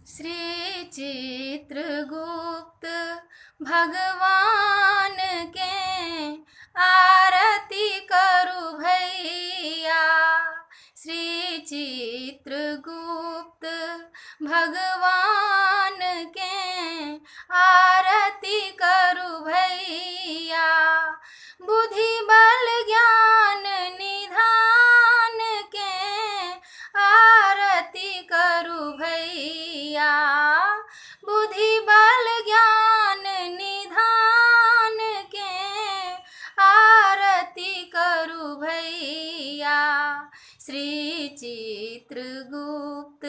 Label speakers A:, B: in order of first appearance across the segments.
A: श्री चित्रगुप्त भगवान के आरती करु भैया। श्री चित्रगुप्त भगवान के आरती करु भैया। बुद्धि बल ज्ञान निधान के आरती करु भैया। बुद्धि बल ज्ञान निधान के आरती करु भैया। श्री चित्रगुप्त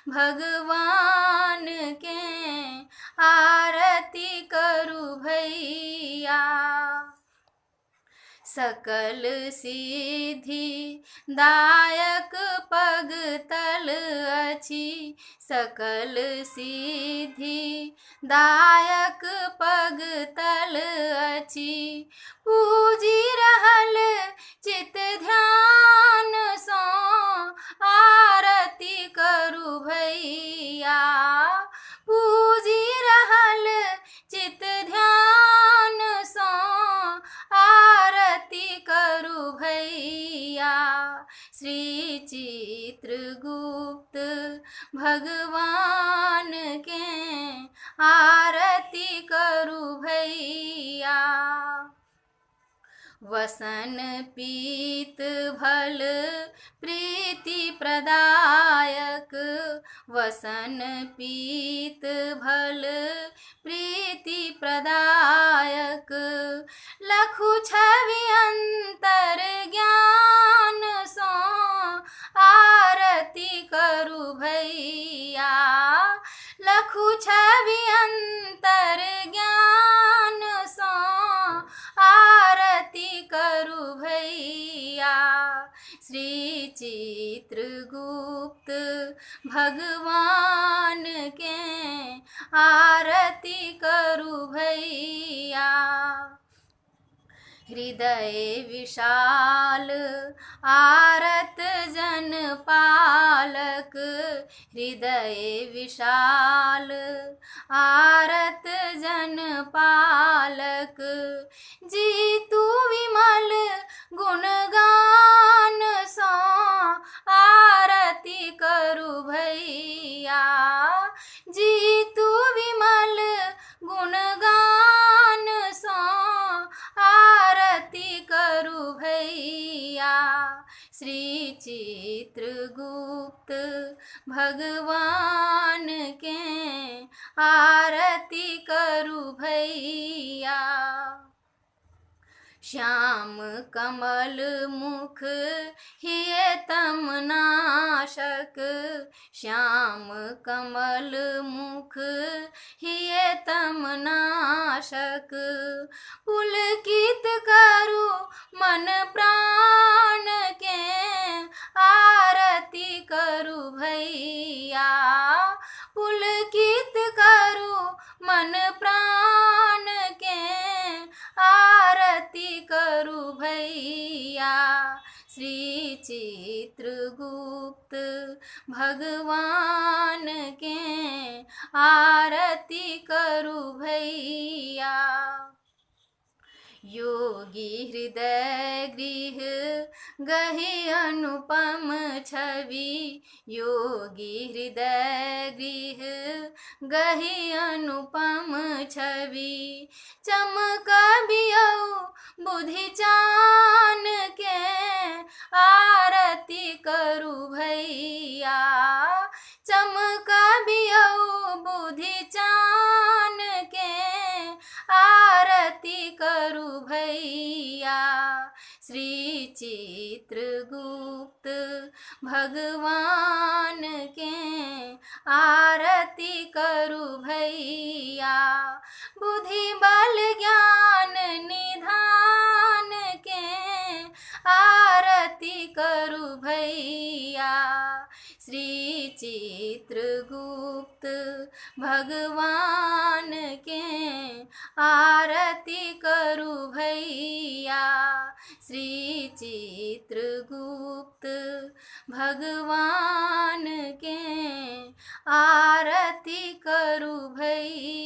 A: भगवान के आरती करु भैया। सकल सिद्धि दायक पग तल अछि। सकल सिद्धि दायक पग तल अछि। पूजी रहल चित ध्यान सो आरती करु भैया। पूजी रहल चित ध्यान सो आरती करु भैया। श्री चित्रगुप्त भगवान के आरती करु भैया। वसन पीत भल प्रीति प्रदायक। वसन पीत भल प्रीति प्रदायक। लखु छवि अंतर ज्ञान सो आरती करु भैया। लखु छवि अंतर ज्ञान सो आरती करु भैया। श्री चित्रगुप्त भगवान के आरती करु भैया। हृदय विशाल आरत जन पालक। हृदय विशाल आरत जन पालक। जीतु विमल गुणगान सो आरती करु भैया। जीतु विमल गुणगान सो आरती करु भैया। श्री चित्रगुप्त भगवान के आरती करु भैया। श्याम कमल मुख हियतम नाशक। श्याम कमल मुख हियतम नाशक। पुलकित करु मन प्राण के आरती करु भैया। पुलकित करु मन प्राण के आरती करु भैया। श्री चित्रगुप्त भगवान के आरती करु भैया। योगी हृदय गृह गहि अनुपम छवि। योगी हृदय गृह गहि अनुपम छवि। चमक बियौ बुद्धि चान के आरती करु भैया। चमक बियौ बुद्धि चान के आरती करु भैया। श्री चित्रगुप्त भगवान के आरती करु भैया। बुद्धि बल ज्ञान निधान के आरती करु भैया। श्री चित्रगुप्त भगवान के आरती करु भैया। श्री चित्रगुप्त भगवान के आरती आरती करू भैया।